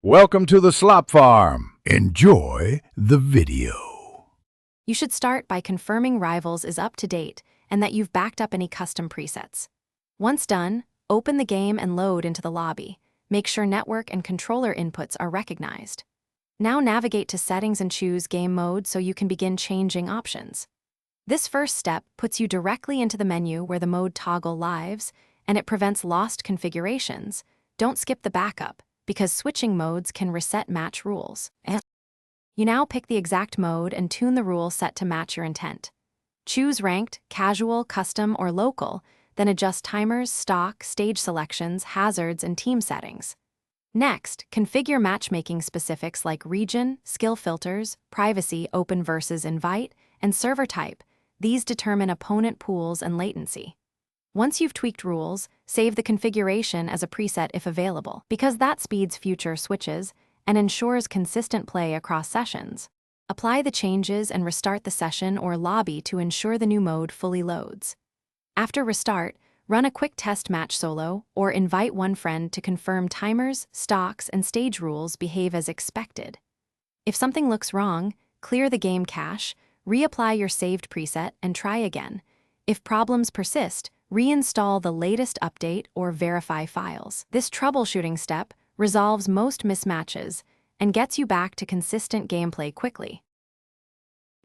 Welcome to the Slop Farm. Enjoy the video. You should start by confirming Rivals is up to date and that you've backed up any custom presets. Once done, open the game and load into the lobby. Make sure network and controller inputs are recognized. Now navigate to Settings and choose Game Mode so you can begin changing options. This first step puts you directly into the menu where the mode toggle lives, and it prevents lost configurations. Don't skip the backup, because switching modes can reset match rules. You now pick the exact mode and tune the rule set to match your intent. Choose ranked, casual, custom, or local, then adjust timers, stock, stage selections, hazards, and team settings. Next, configure matchmaking specifics like region, skill filters, privacy, open versus invite, and server type. These determine opponent pools and latency. Once you've tweaked rules, save the configuration as a preset if available, because that speeds future switches and ensures consistent play across sessions. Apply the changes and restart the session or lobby to ensure the new mode fully loads. After restart, run a quick test match solo or invite one friend to confirm timers, stocks, and stage rules behave as expected. If something looks wrong, clear the game cache, reapply your saved preset, and try again. If problems persist, reinstall the latest update or verify files. This troubleshooting step resolves most mismatches and gets you back to consistent gameplay quickly.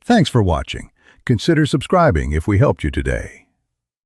Thanks for watching. Consider subscribing if we helped you today.